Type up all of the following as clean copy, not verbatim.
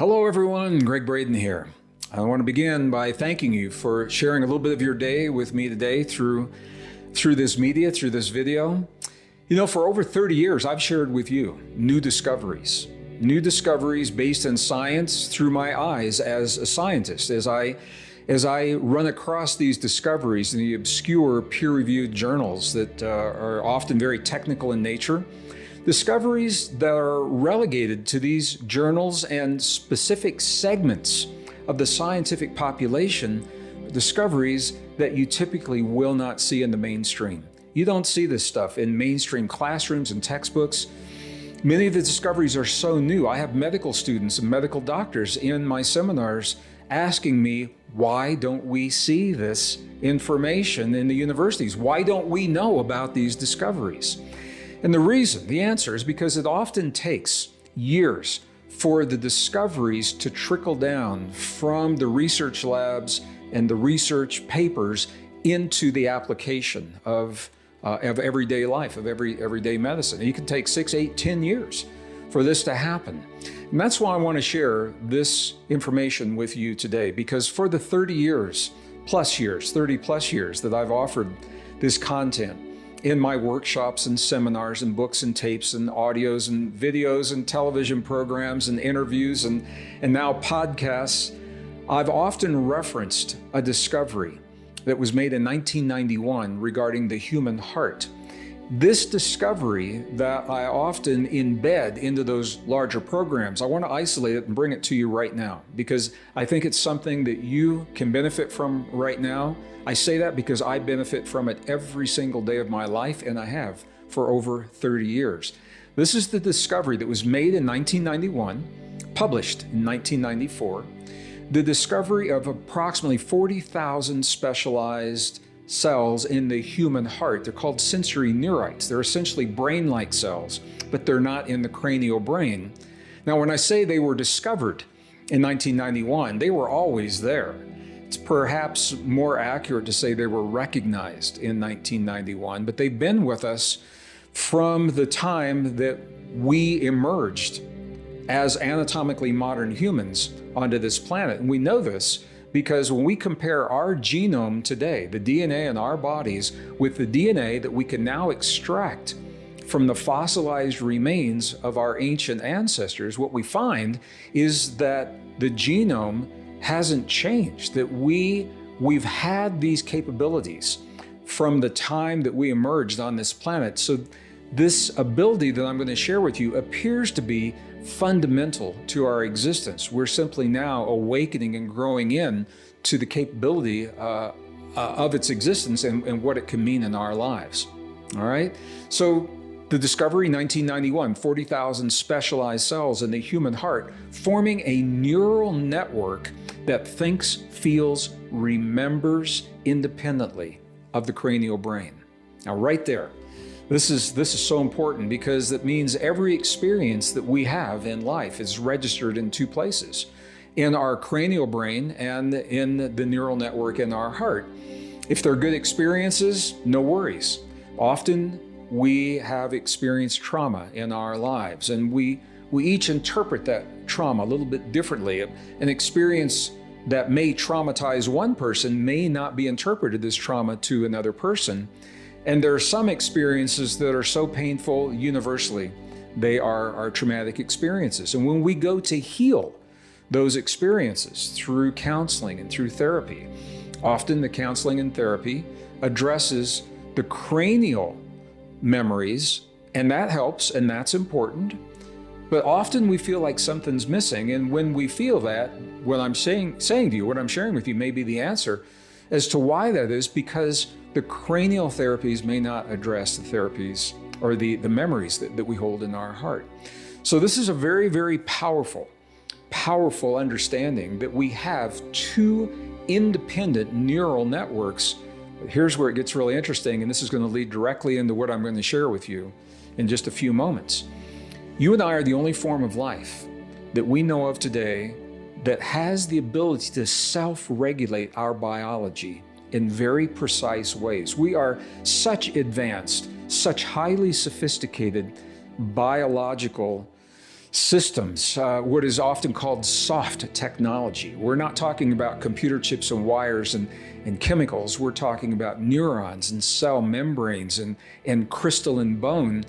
Hello everyone, Gregg Braden here. I want to begin by thanking you for sharing a little bit of your day with me today through this media, through this video. You know, for over 30 years, I've shared with you new discoveries based in science through my eyes as a scientist. As I run across these discoveries in the obscure peer-reviewed journals that are often very technical in nature, discoveries that are relegated to these journals and specific segments of the scientific population, discoveries that you typically will not see in the mainstream. You don't see this stuff in mainstream classrooms and textbooks. Many of the discoveries are so new. I have medical students and medical doctors in my seminars asking me, why don't we see this information in the universities? Why don't we know about these discoveries? And the answer is because it often takes years for the discoveries to trickle down from the research labs and the research papers into the application of everyday life, of everyday medicine. And it can take 6, 8, 10 years for this to happen. And that's why I want to share this information with you today, because for the 30 plus years that I've offered this content in my workshops and seminars and books and tapes and audios and videos and television programs and interviews and now podcasts, I've often referenced a discovery that was made in 1991 regarding the human heart. This discovery that I often embed into those larger programs, I want to isolate it and bring it to you right now because I think it's something that you can benefit from right now. I say that because I benefit from it every single day of my life, and I have for over 30 years. This is the discovery that was made in 1991, published in 1994, the discovery of approximately 40,000 specialized cells in the human heart. They're called sensory neurites. They're essentially brain-like cells, but they're not in the cranial brain. Now, when I say they were discovered in 1991, they were always there. It's perhaps more accurate to say they were recognized in 1991, but they've been with us from the time that we emerged as anatomically modern humans onto this planet. And we know this because when we compare our genome today, the DNA in our bodies, with the DNA that we can now extract from the fossilized remains of our ancient ancestors, what we find is that the genome hasn't changed, that we've had these capabilities from the time that we emerged on this planet. So this ability that I'm going to share with you appears to be fundamental to our existence. We're simply now awakening and growing in to the capability of its existence and what it can mean in our lives. All right. So the discovery, 1991, 40,000 specialized cells in the human heart, forming a neural network that thinks, feels, remembers independently of the cranial brain. Now, right there, this is so important because it means every experience that we have in life is registered in two places, in our cranial brain and in the neural network in our heart. If they're good experiences, no worries. Often we have experienced trauma in our lives, and we each interpret that trauma a little bit differently. An experience that may traumatize one person may not be interpreted as trauma to another person. And there are some experiences that are so painful universally, they are traumatic experiences. And when we go to heal those experiences through counseling and through therapy, often the counseling and therapy addresses the cranial memories, and that helps, and that's important. But often we feel like something's missing, and when we feel that, what I'm saying to you, what I'm sharing with you may be the answer as to why that is, because the cranial therapies may not address the therapies or the memories that we hold in our heart. So this is a very, very powerful understanding that we have two independent neural networks. Here's where it gets really interesting, and this is going to lead directly into what I'm going to share with you in just a few moments. You and I are the only form of life that we know of today that has the ability to self-regulate our biology in very precise ways. We are such advanced, such highly sophisticated biological systems, what is often called soft technology. We're not talking about computer chips and wires and chemicals. We're talking about neurons and cell membranes and crystalline bone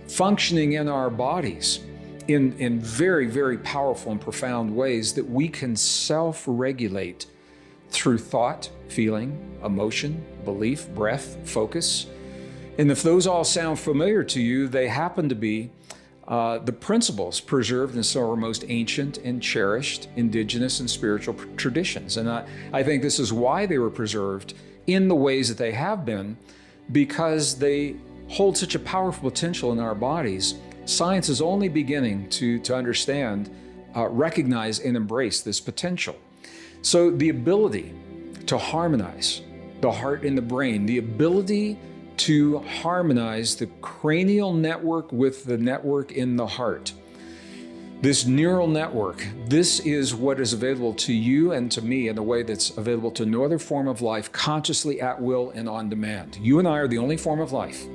functioning in our bodies in very, very powerful and profound ways that we can self-regulate through thought, feeling, emotion, belief, breath, focus. And if those all sound familiar to you, they happen to be the principles preserved in some of our most ancient and cherished indigenous and spiritual traditions. And I think this is why they were preserved in the ways that they have been, because they hold such a powerful potential in our bodies. Science is only beginning to understand, recognize, and embrace this potential. So the ability to harmonize the heart and the brain, the ability to harmonize the cranial network with the network in the heart. This neural network, this is what is available to you and to me in a way that's available to no other form of life, consciously, at will, and on demand. You and I are the only form of life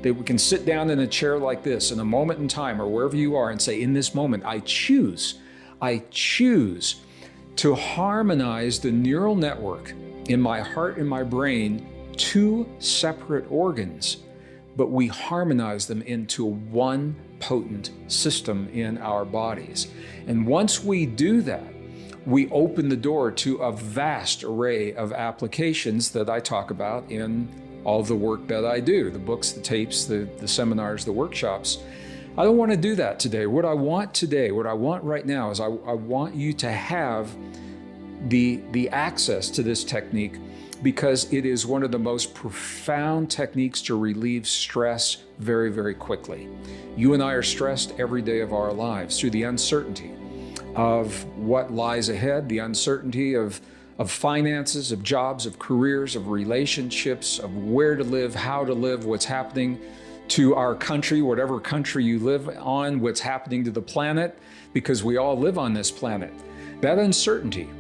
that we can sit down in a chair like this in a moment in time or wherever you are and say, in this moment, I choose to harmonize the neural network in my heart and my brain, two separate organs, but we harmonize them into one potent system in our bodies. And once we do that, we open the door to a vast array of applications that I talk about in all the work that I do, the books, the tapes, the seminars, the workshops. I don't want to do that today. What I want right now is I want you to have the access to this technique, because it is one of the most profound techniques to relieve stress very, very quickly. You and I are stressed every day of our lives through the uncertainty of what lies ahead, the uncertainty of finances, of jobs, of careers, of relationships, of where to live, how to live, what's happening to our country, whatever country you live on, what's happening to the planet, because we all live on this planet. That uncertainty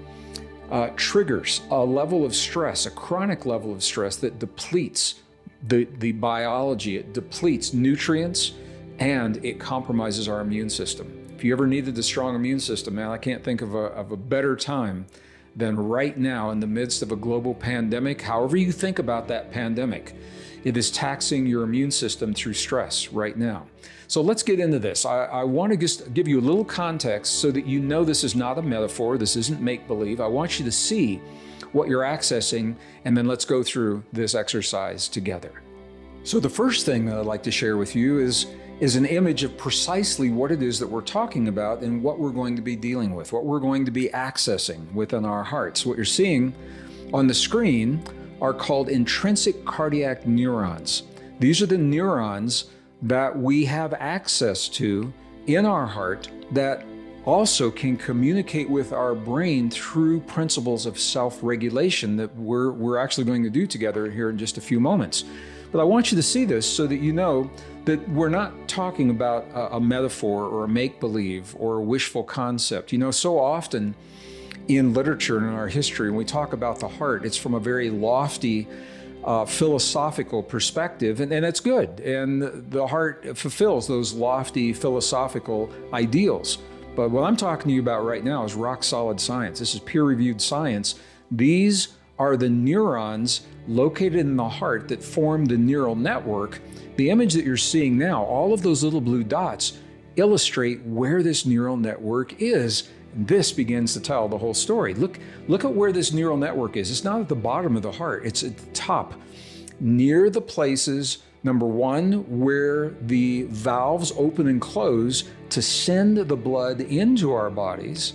triggers a level of stress, a chronic level of stress that depletes the biology, it depletes nutrients, and it compromises our immune system. If you ever needed a strong immune system, man, I can't think of a better time than right now in the midst of a global pandemic. However you think about that pandemic, it is taxing your immune system through stress right now. So let's get into this. I want to just give you a little context so that you know this is not a metaphor, this isn't make-believe. I want you to see what you're accessing, and then let's go through this exercise together. So the first thing that I'd like to share with you is an image of precisely what it is that we're talking about and what we're going to be dealing with, what we're going to be accessing within our hearts. What you're seeing on the screen are called intrinsic cardiac neurons. These are the neurons that we have access to in our heart that also can communicate with our brain through principles of self-regulation that we're actually going to do together here in just a few moments. But I want you to see this so that you know that we're not talking about a metaphor or a make-believe or a wishful concept. You know, so often in literature and in our history, when we talk about the heart, it's from a very lofty philosophical perspective, and it's good. And the heart fulfills those lofty philosophical ideals. But what I'm talking to you about right now is rock solid science. This is peer-reviewed science. These are the neurons located in the heart that form the neural network. The image that you're seeing now, all of those little blue dots illustrate where this neural network is. This begins to tell the whole story. Look at where this neural network is. It's not at the bottom of the heart, it's at the top, near the places, number one, where the valves open and close to send the blood into our bodies,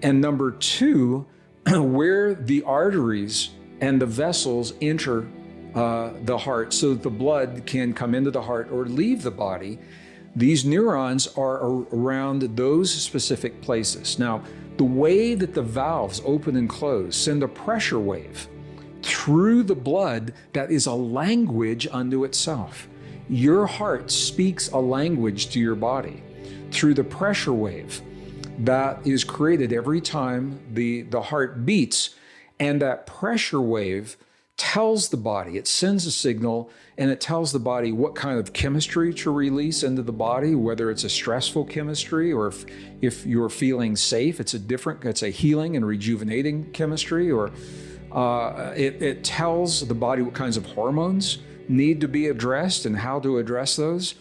and number two, where the arteries and the vessels enter the heart so that the blood can come into the heart or leave the body. These neurons are around those specific places. Now, the way that the valves open and close send a pressure wave through the blood that is a language unto itself. Your heart speaks a language to your body through the pressure wave that is created every time the heart beats, and that pressure wave tells the body, it sends a signal, and it tells the body what kind of chemistry to release into the body, whether it's a stressful chemistry or if you're feeling safe, it's a healing and rejuvenating chemistry, or it tells the body what kinds of hormones need to be addressed and how to address those,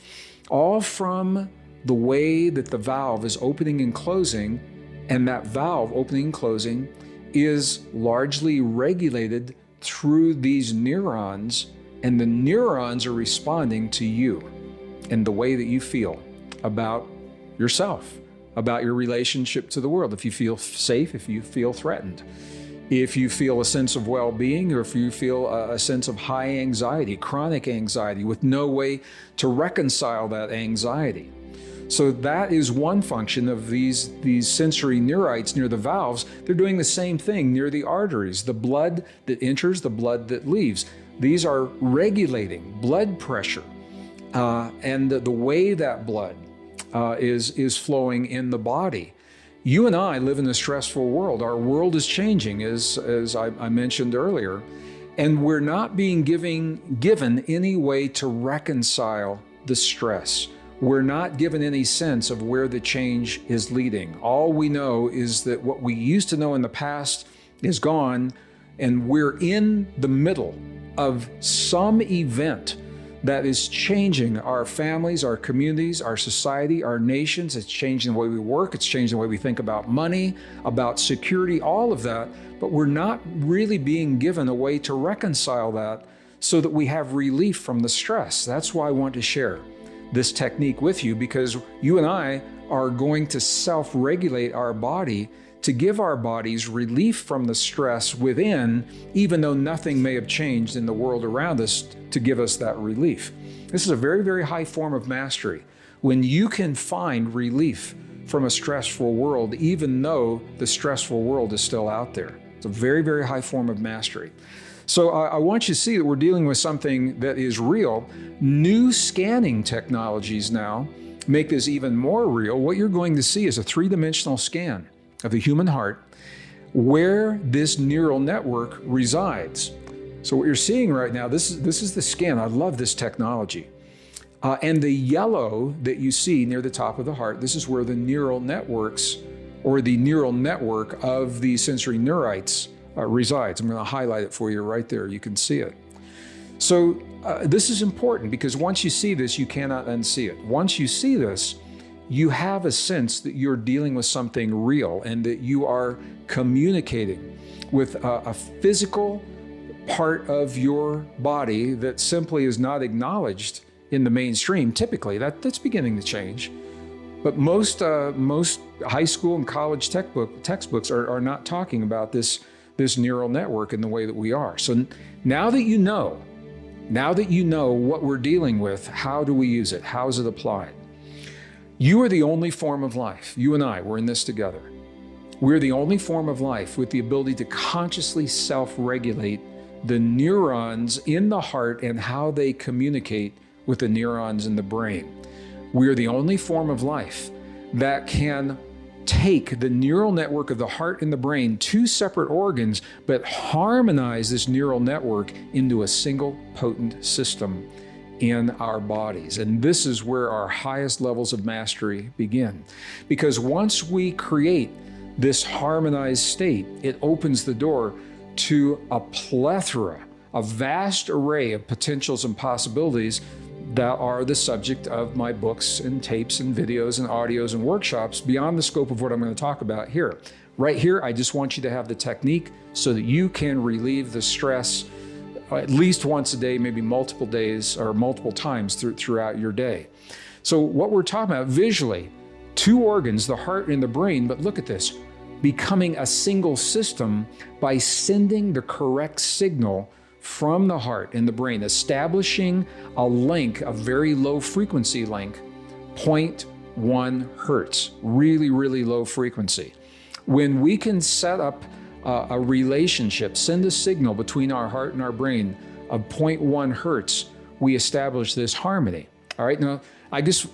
all from the way that the valve is opening and closing. And that valve opening and closing is largely regulated through these neurons, and the neurons are responding to you and the way that you feel about yourself, about your relationship to the world. If you feel safe, if you feel threatened, if you feel a sense of well-being, or if you feel a sense of high anxiety, chronic anxiety, with no way to reconcile that anxiety. So that is one function of these sensory neurites near the valves. They're doing the same thing near the arteries, the blood that enters, the blood that leaves. These are regulating blood pressure and the way that blood is flowing in the body. You and I live in a stressful world. Our world is changing, as I mentioned earlier, and we're not being given any way to reconcile the stress. We're not given any sense of where the change is leading. All we know is that what we used to know in the past is gone, and we're in the middle of some event that is changing our families, our communities, our society, our nations. It's changing the way we work. It's changing the way we think about money, about security, all of that. But we're not really being given a way to reconcile that so that we have relief from the stress. That's why I want to share this technique with you, because you and I are going to self-regulate our body to give our bodies relief from the stress within, even though nothing may have changed in the world around us to give us that relief. This is a very, very high form of mastery. When you can find relief from a stressful world, even though the stressful world is still out there. It's a very, very high form of mastery. So I want you to see that we're dealing with something that is real. New scanning technologies now make this even more real. What you're going to see is a three-dimensional scan of the human heart where this neural network resides. So what you're seeing right now, this is the scan. I love this technology. And the yellow that you see near the top of the heart, this is where the neural networks, or the neural network of the sensory neurites resides. I'm going to highlight it for you right there. You can see it. So this is important, because once you see this, you cannot unsee it. Once you see this, you have a sense that you're dealing with something real and that you are communicating with a physical part of your body that simply is not acknowledged in the mainstream. Typically, that's beginning to change. But most high school and college textbooks are not talking about this neural network in the way that we are. So now that you know what we're dealing with, how do we use it? How is it applied? You are the only form of life. You and I, we're in this together. We're the only form of life with the ability to consciously self-regulate the neurons in the heart and how they communicate with the neurons in the brain. We're the only form of life that can take the neural network of the heart and the brain, two separate organs, but harmonize this neural network into a single potent system in our bodies. And this is where our highest levels of mastery begin. Because once we create this harmonized state, it opens the door to a plethora, a vast array of potentials and possibilities that are the subject of my books and tapes and videos and audios and workshops beyond the scope of what I'm going to talk about here. Right here, I just want you to have the technique so that you can relieve the stress at least once a day, maybe multiple days or multiple times throughout your day. So what we're talking about visually, two organs, the heart and the brain, but look at this, becoming a single system by sending the correct signal from the heart and the brain, establishing a link, a very low frequency link, 0.1 hertz, really, really low frequency. When we can set up a relationship, send a signal between our heart and our brain of 0.1 hertz, we establish this harmony. All right, now I just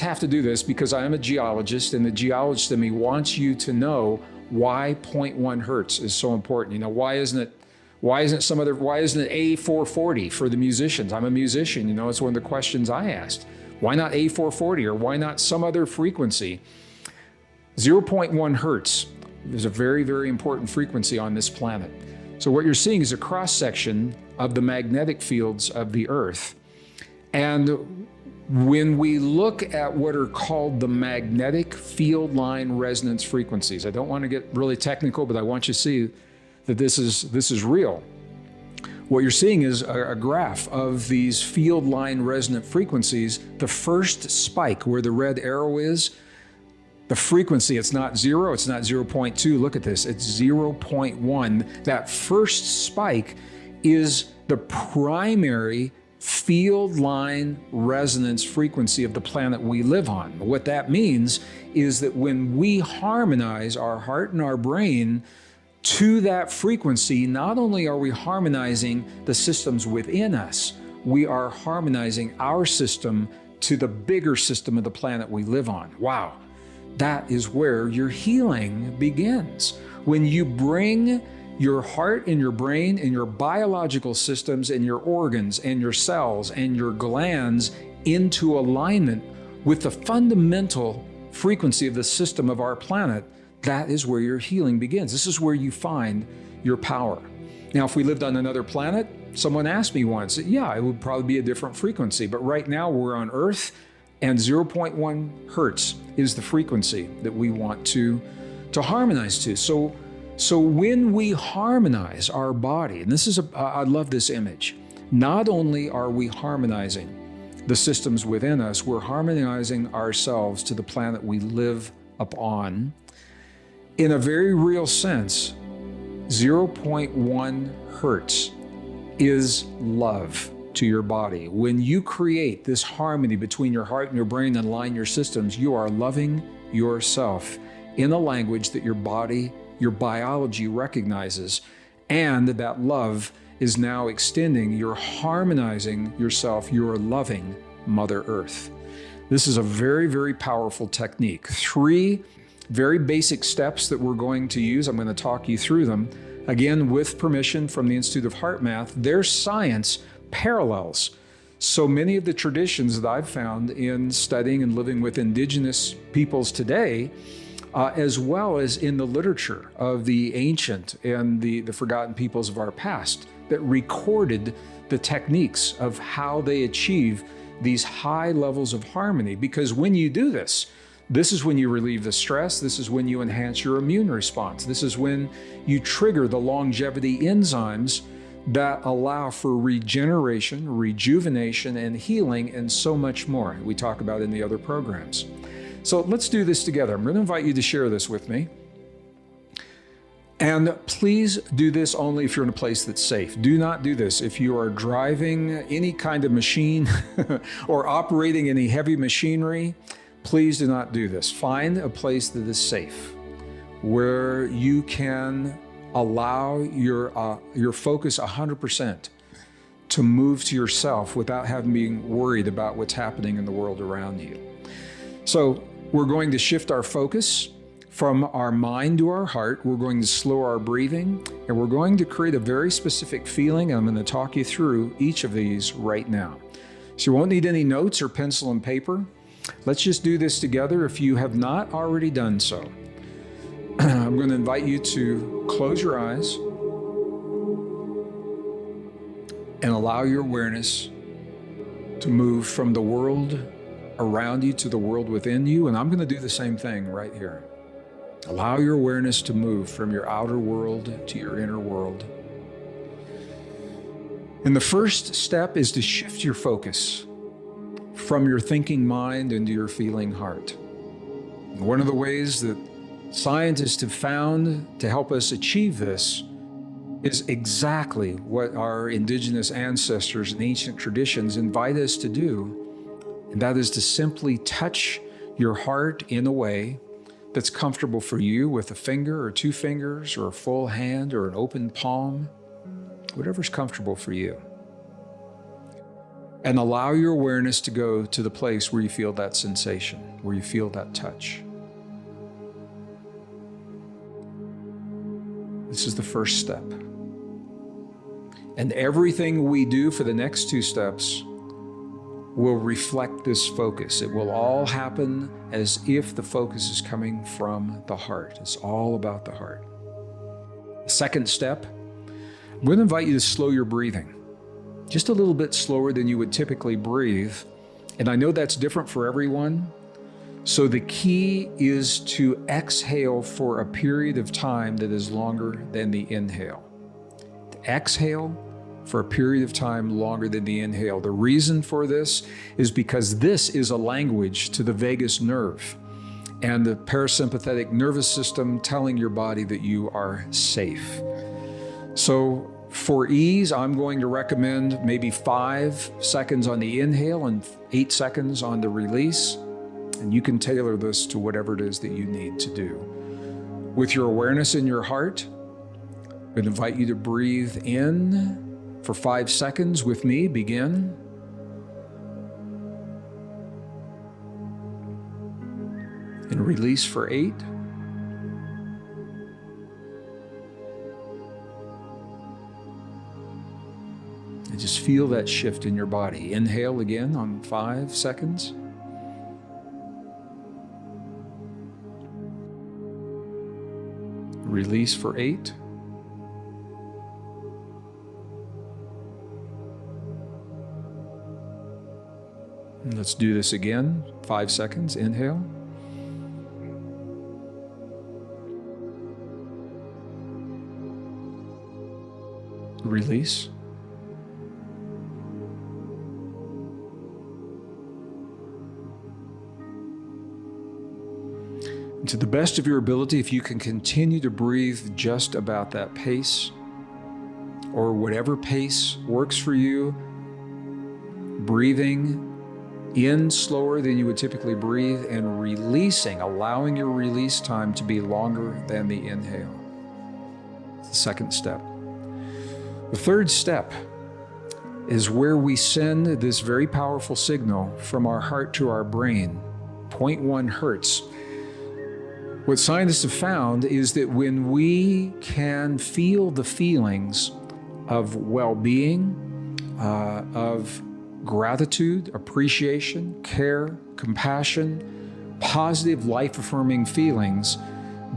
have to do this because I am a geologist, and the geologist in me wants you to know why 0.1 hertz is so important. You know, why isn't it Why isn't it A440 for the musicians? I'm a musician, it's one of the questions I asked. Why not A440, or why not some other frequency? 0.1 hertz is a very, very important frequency on this planet. So what you're seeing is a cross-section of the magnetic fields of the Earth. And when we look at what are called the magnetic field line resonance frequencies, I don't want to get really technical, but I want you to see that this is real. What you're seeing is a graph of these field line resonant frequencies. The first spike where the red arrow is, the frequency, it's not 0, it's not 0.2. Look at this, it's 0.1. That first spike is the primary field line resonance frequency of the planet we live on. What that means is that when we harmonize our heart and our brain to that frequency, not only are we harmonizing the systems within us, we are harmonizing our system to the bigger system of the planet we live on. Wow, that is where your healing begins. When you bring your heart and your brain and your biological systems and your organs and your cells and your glands into alignment with the fundamental frequency of the system of our planet, that is where your healing begins. This is where you find your power. Now, if we lived on another planet, someone asked me once, yeah, it would probably be a different frequency, but right now we're on Earth, and 0.1 hertz is the frequency that we want to harmonize to. So when we harmonize our body, and this is I love this image, not only are we harmonizing the systems within us, we're harmonizing ourselves to the planet we live upon. In a very real sense, 0.1 hertz is love to your body. When you create this harmony between your heart and your brain and align your systems, you are loving yourself in a language that your body, your biology recognizes, and that love is now extending. You're harmonizing yourself. You're loving Mother Earth. This is a very, very powerful technique. 3 very basic steps that we're going to use. I'm going to talk you through them. Again, with permission from the Institute of Heart Math, their science parallels so many of the traditions that I've found in studying and living with indigenous peoples today, as well as in the literature of the ancient and the forgotten peoples of our past that recorded the techniques of how they achieve these high levels of harmony. Because when you do this, this is when you relieve the stress. This is when you enhance your immune response. This is when you trigger the longevity enzymes that allow for regeneration, rejuvenation, and healing, and so much more we talk about in the other programs. So let's do this together. I'm going to invite you to share this with me. And please do this only if you're in a place that's safe. Do not do this if you are driving any kind of machine or operating any heavy machinery. Please do not do this. Find a place that is safe, where you can allow your focus 100% to move to yourself without having being worried about what's happening in the world around you. So we're going to shift our focus from our mind to our heart. We're going to slow our breathing, and we're going to create a very specific feeling. I'm going to talk you through each of these right now. So you won't need any notes or pencil and paper. Let's just do this together if you have not already done so. I'm going to invite you to close your eyes and allow your awareness to move from the world around you to the world within you. And I'm going to do the same thing right here. Allow your awareness to move from your outer world to your inner world. And the first step is to shift your focus from your thinking mind into your feeling heart. One of the ways that scientists have found to help us achieve this is exactly what our indigenous ancestors and ancient traditions invite us to do, and that is to simply touch your heart in a way that's comfortable for you, with a finger or 2 fingers or a full hand or an open palm, whatever's comfortable for you. And allow your awareness to go to the place where you feel that sensation, where you feel that touch. This is the first step. And everything we do for the next 2 steps will reflect this focus. It will all happen as if the focus is coming from the heart. It's all about the heart. The second step, I'm going to invite you to slow your breathing, just a little bit slower than you would typically breathe. And I know that's different for everyone. So the key is to exhale for a period of time that is longer than the inhale. To exhale for a period of time longer than the inhale. The reason for this is because this is a language to the vagus nerve and the parasympathetic nervous system telling your body that you are safe. So for ease, I'm going to recommend maybe 5 seconds on the inhale and 8 seconds on the release. And you can tailor this to whatever it is that you need to do. With your awareness in your heart, I'm going to invite you to breathe in for 5 seconds with me. Begin. And release for 8. And just feel that shift in your body. Inhale again on 5 seconds. Release for 8. And let's do this again. 5 seconds. Inhale. Release. And to the best of your ability, if you can continue to breathe just about that pace, or whatever pace works for you, breathing in slower than you would typically breathe and releasing, allowing your release time to be longer than the inhale. It's the second step. The third step is where we send this very powerful signal from our heart to our brain, 0.1 hertz. What scientists have found is that when we can feel the feelings of well-being, of gratitude, appreciation, care, compassion, positive life-affirming feelings,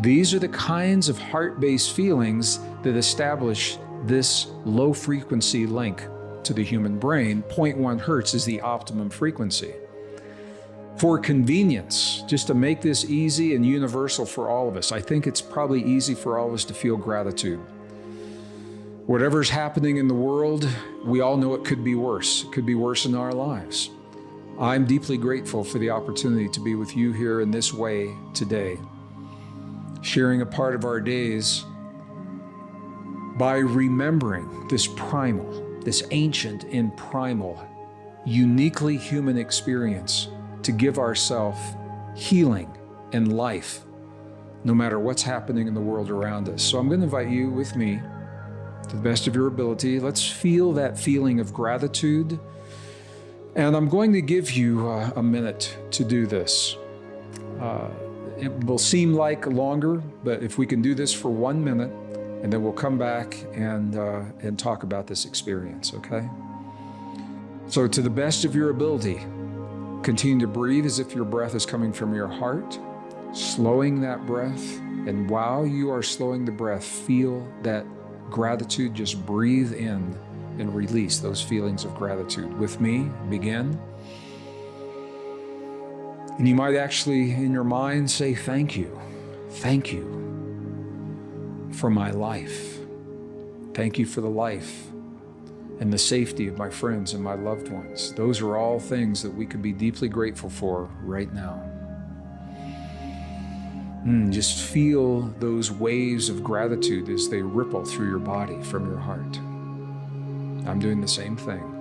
these are the kinds of heart-based feelings that establish this low-frequency link to the human brain. 0.1 hertz is the optimum frequency. For convenience, just to make this easy and universal for all of us, I think it's probably easy for all of us to feel gratitude. Whatever's happening in the world, we all know it could be worse. It could be worse in our lives. I'm deeply grateful for the opportunity to be with you here in this way today, sharing a part of our days by remembering this primal, this ancient and primal, uniquely human experience to give ourselves healing and life, no matter what's happening in the world around us. So I'm going to invite you with me, to the best of your ability. Let's feel that feeling of gratitude. And I'm going to give you a minute to do this. It will seem like longer, but if we can do this for 1 minute, and then we'll come back and talk about this experience, okay? So to the best of your ability, continue to breathe as if your breath is coming from your heart, slowing that breath. And while you are slowing the breath, feel that gratitude. Just breathe in and release those feelings of gratitude. With me, begin. And you might actually, in your mind, say, thank you. Thank you for my life. Thank you for the life and the safety of my friends and my loved ones. Those are all things that we could be deeply grateful for right now. Just feel those waves of gratitude as they ripple through your body from your heart. I'm doing the same thing.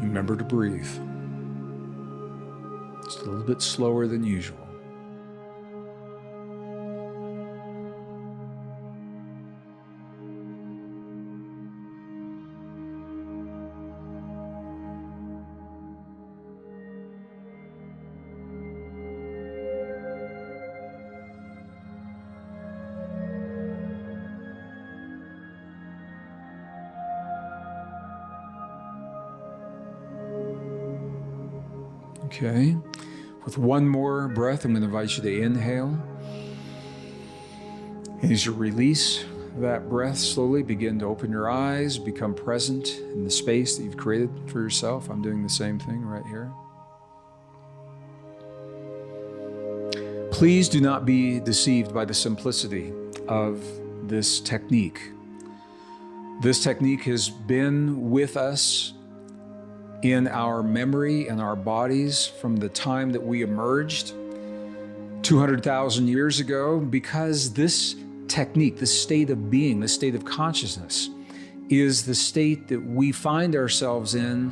Remember to breathe. Just a little bit slower than usual. Okay, with one more breath, I'm going to invite you to inhale. As you release that breath, slowly begin to open your eyes, become present in the space that you've created for yourself. I'm doing the same thing right here. Please do not be deceived by the simplicity of this technique. This technique has been with us in our memory and our bodies from the time that we emerged 200,000 years ago, because this technique, this state of being, this state of consciousness, is the state that we find ourselves in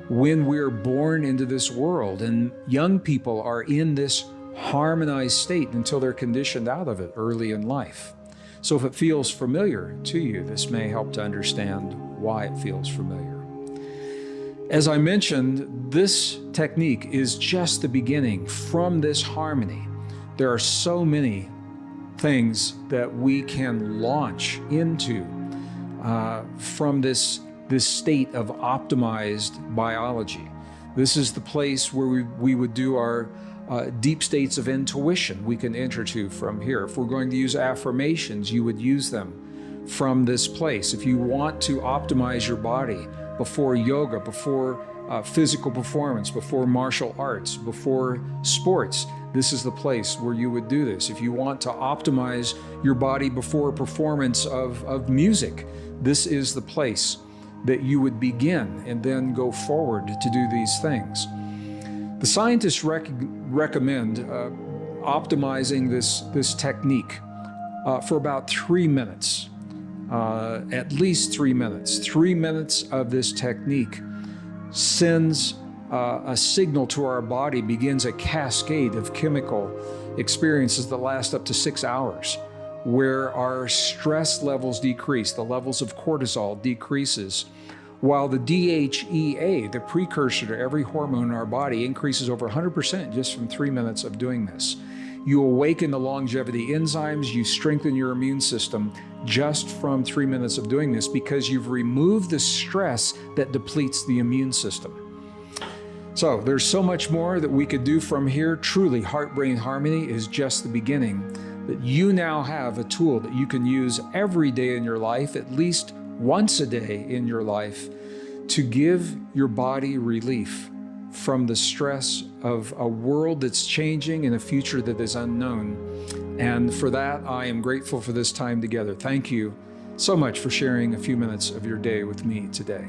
when we're born into this world. And young people are in this harmonized state until they're conditioned out of it early in life. So if it feels familiar to you, this may help to understand why it feels familiar. As I mentioned, this technique is just the beginning. From this harmony, there are so many things that we can launch into from this state of optimized biology. This is the place where we would do our deep states of intuition we can enter to from here. If we're going to use affirmations, you would use them from this place. If you want to optimize your body before yoga, before physical performance, before martial arts, before sports, this is the place where you would do this. If you want to optimize your body before a performance of music, this is the place that you would begin and then go forward to do these things. The scientists recommend optimizing this technique for about 3 minutes, at least 3 minutes. 3 minutes of this technique sends a signal to our body, begins a cascade of chemical experiences that last up to 6 hours, where our stress levels decrease, the levels of cortisol decreases, while the DHEA, the precursor to every hormone in our body, increases over 100% just from 3 minutes of doing this. You awaken the longevity enzymes, you strengthen your immune system just from 3 minutes of doing this, because you've removed the stress that depletes the immune system. So there's so much more that we could do from here. Truly, heart-brain harmony is just the beginning. That you now have a tool that you can use every day in your life, at least once a day in your life, to give your body relief from the stress of a world that's changing and a future that is unknown. And for that, I am grateful for this time together. Thank you so much for sharing a few minutes of your day with me today.